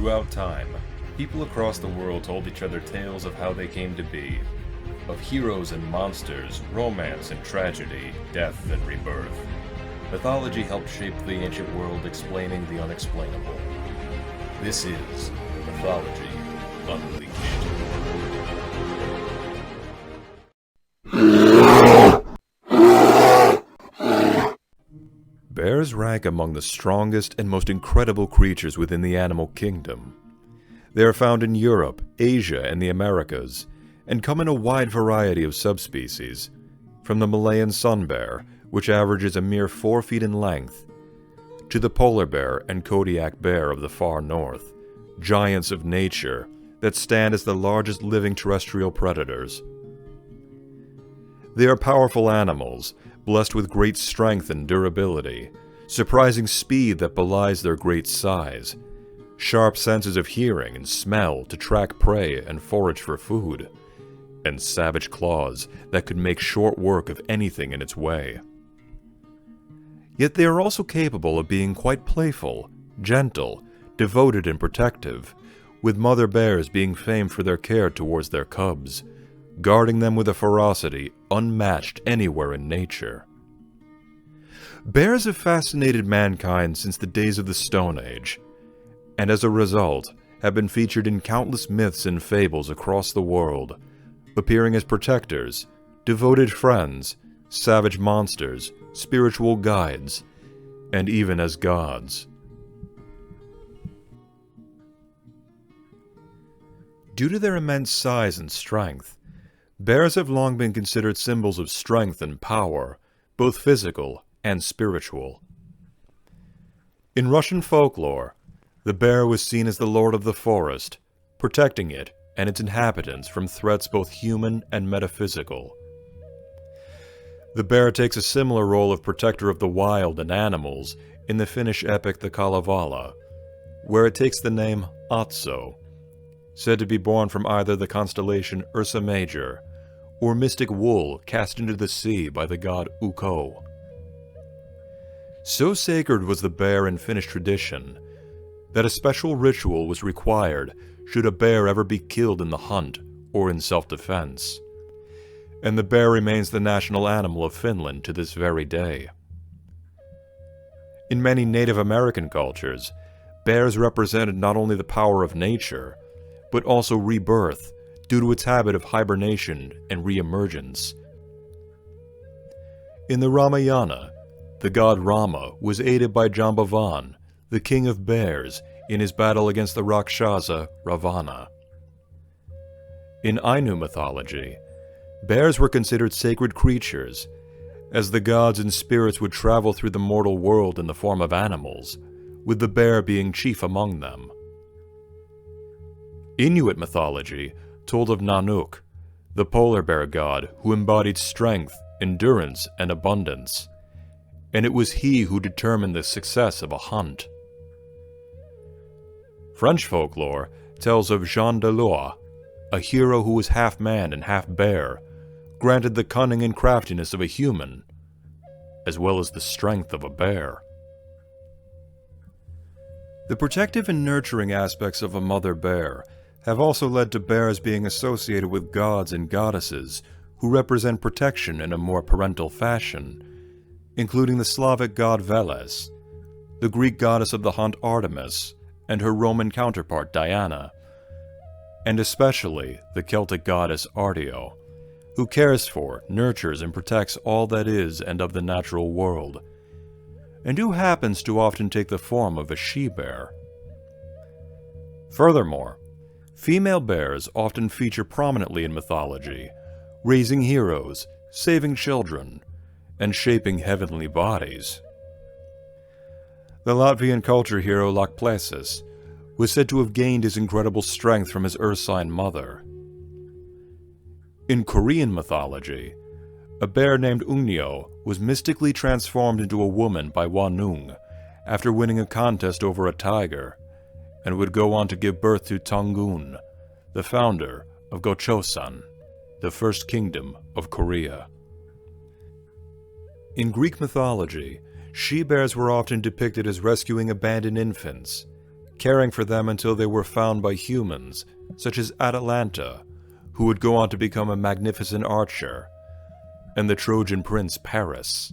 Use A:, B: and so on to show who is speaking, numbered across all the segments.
A: Throughout time, people across the world told each other tales of how they came to be, of heroes and monsters, romance and tragedy, death and rebirth. Mythology helped shape the ancient world, explaining the unexplainable. This is Mythology Unleashed. Bears rank among the strongest and most incredible creatures within the animal kingdom. They are found in Europe, Asia, and the Americas, and come in a wide variety of subspecies, from the Malayan sun bear, which averages a mere 4 feet in length, to the polar bear and Kodiak bear of the far north, giants of nature that stand as the largest living terrestrial predators. They are powerful animals, blessed with great strength and durability, surprising speed that belies their great size, sharp senses of hearing and smell to track prey and forage for food, and savage claws that could make short work of anything in its way. Yet they are also capable of being quite playful, gentle, devoted, and protective, with mother bears being famed for their care towards their cubs, guarding them with a ferocity unmatched anywhere in nature. Bears have fascinated mankind since the days of the Stone Age, and as a result have been featured in countless myths and fables across the world, appearing as protectors, devoted friends, savage monsters, spiritual guides, and even as gods. Due to their immense size and strength, bears have long been considered symbols of strength and power, both physical and spiritual. In Russian folklore, the bear was seen as the lord of the forest, protecting it and its inhabitants from threats both human and metaphysical. The bear takes a similar role of protector of the wild and animals in the Finnish epic The Kalevala, where it takes the name Otso, said to be born from either the constellation Ursa Major or mystic wool cast into the sea by the god Ukko. So sacred was the bear in Finnish tradition that a special ritual was required should a bear ever be killed in the hunt or in self-defense, and the bear remains the national animal of Finland to this very day. In many Native American cultures, bears represented not only the power of nature, but also rebirth due to its habit of hibernation and re-emergence. In the Ramayana, the god Rama was aided by Jambavan, the king of bears, in his battle against the Rakshasa Ravana. In Ainu mythology, bears were considered sacred creatures, as the gods and spirits would travel through the mortal world in the form of animals, with the bear being chief among them. Inuit mythology told of Nanuk, the polar bear god who embodied strength, endurance, and abundance, and it was he who determined the success of a hunt. French folklore tells of Jean de Lois, a hero who was half man and half bear, granted the cunning and craftiness of a human, as well as the strength of a bear. The protective and nurturing aspects of a mother bear have also led to bears being associated with gods and goddesses who represent protection in a more parental fashion, including the Slavic god Veles, the Greek goddess of the hunt Artemis, and her Roman counterpart Diana, and especially the Celtic goddess Ardeo, who cares for, nurtures, and protects all that is and of the natural world, and who happens to often take the form of a she-bear. Furthermore, female bears often feature prominently in mythology, raising heroes, saving children, and shaping heavenly bodies. The Latvian culture hero Lakplasis was said to have gained his incredible strength from his ursine mother. In Korean mythology, a bear named Ungnyo was mystically transformed into a woman by Wanung after winning a contest over a tiger, and would go on to give birth to Tongun, the founder of Gochosan, the first kingdom of Korea. In Greek mythology, she-bears were often depicted as rescuing abandoned infants, caring for them until they were found by humans, such as Atalanta, who would go on to become a magnificent archer, and the Trojan prince Paris.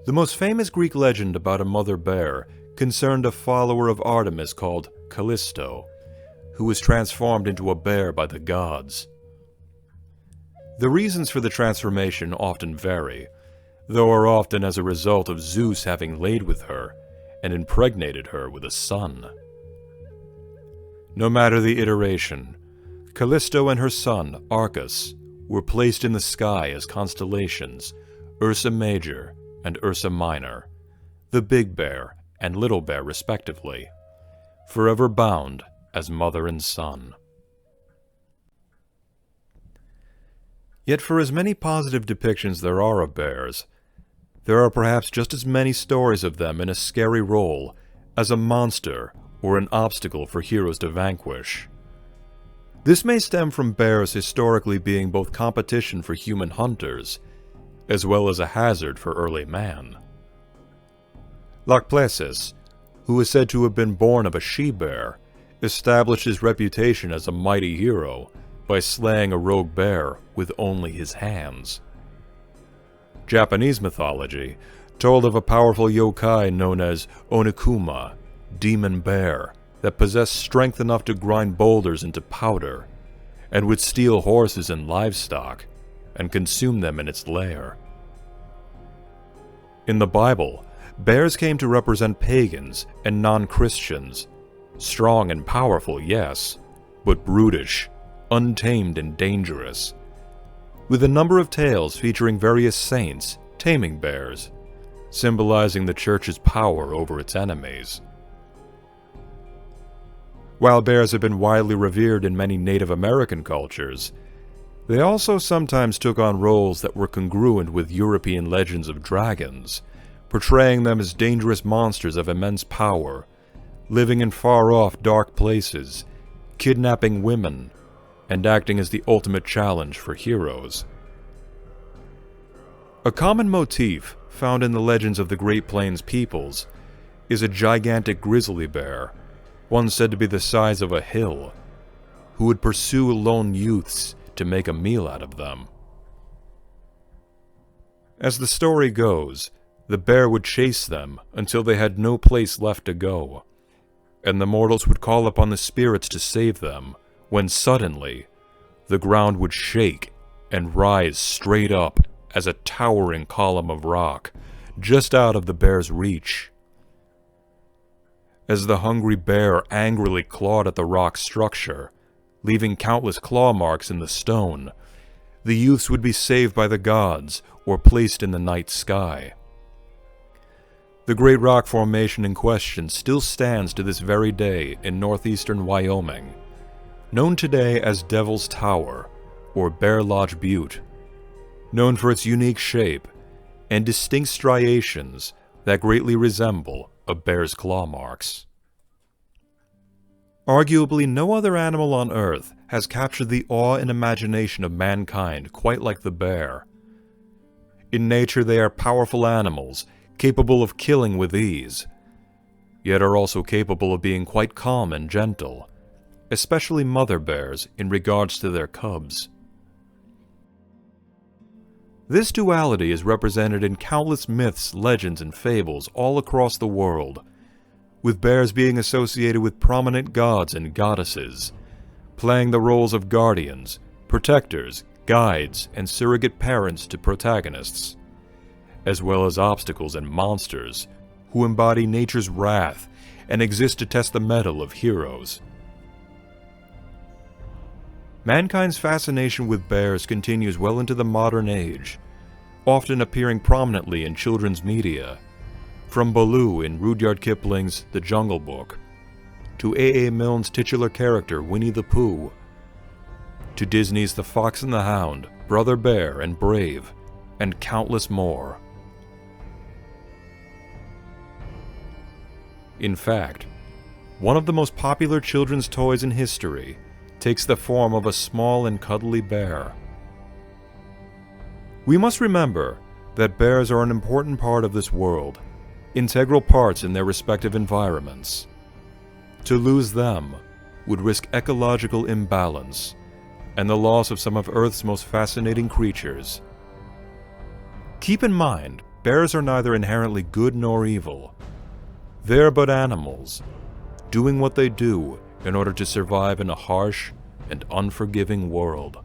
A: The most famous Greek legend about a mother bear concerned a follower of Artemis called Callisto, who was transformed into a bear by the gods. The reasons for the transformation often vary, though are often as a result of Zeus having laid with her and impregnated her with a son. No matter the iteration, Callisto and her son, Arcas, were placed in the sky as constellations, Ursa Major and Ursa Minor, the Big Bear and Little Bear respectively, forever bound as mother and son. Yet for as many positive depictions there are of bears, there are perhaps just as many stories of them in a scary role as a monster or an obstacle for heroes to vanquish. This may stem from bears historically being both competition for human hunters, as well as a hazard for early man. Laplaces, who is said to have been born of a she-bear, established his reputation as a mighty hero by slaying a rogue bear with only his hands. Japanese mythology told of a powerful yokai known as Onokuma, demon bear, that possessed strength enough to grind boulders into powder, and would steal horses and livestock, and consume them in its lair. In the Bible, bears came to represent pagans and non-Christians, strong and powerful, yes, but brutish, untamed and dangerous, with a number of tales featuring various saints taming bears, symbolizing the church's power over its enemies. While bears have been widely revered in many Native American cultures, they also sometimes took on roles that were congruent with European legends of dragons, portraying them as dangerous monsters of immense power, living in far-off dark places, kidnapping women, and acting as the ultimate challenge for heroes. A common motif found in the legends of the Great Plains peoples is a gigantic grizzly bear, one said to be the size of a hill, who would pursue lone youths to make a meal out of them. As the story goes, the bear would chase them until they had no place left to go, and the mortals would call upon the spirits to save them, when suddenly, the ground would shake and rise straight up as a towering column of rock, just out of the bear's reach. As the hungry bear angrily clawed at the rock structure, leaving countless claw marks in the stone, the youths would be saved by the gods or placed in the night sky. The great rock formation in question still stands to this very day in northeastern Wyoming, known today as Devil's Tower or Bear Lodge Butte, known for its unique shape and distinct striations that greatly resemble a bear's claw marks. Arguably, no other animal on Earth has captured the awe and imagination of mankind quite like the bear. In nature, they are powerful animals, capable of killing with ease, yet are also capable of being quite calm and gentle, especially mother bears in regards to their cubs. This duality is represented in countless myths, legends, and fables all across the world, with bears being associated with prominent gods and goddesses, playing the roles of guardians, protectors, guides, and surrogate parents to protagonists, as well as obstacles and monsters who embody nature's wrath and exist to test the mettle of heroes. Mankind's fascination with bears continues well into the modern age, often appearing prominently in children's media, from Baloo in Rudyard Kipling's The Jungle Book, to A.A. Milne's titular character Winnie the Pooh, to Disney's The Fox and the Hound, Brother Bear, and Brave, and countless more. In fact, one of the most popular children's toys in history takes the form of a small and cuddly bear. We must remember that bears are an important part of this world, integral parts in their respective environments. To lose them would risk ecological imbalance and the loss of some of Earth's most fascinating creatures. Keep in mind, bears are neither inherently good nor evil. They're but animals, doing what they do in order to survive in a harsh and unforgiving world.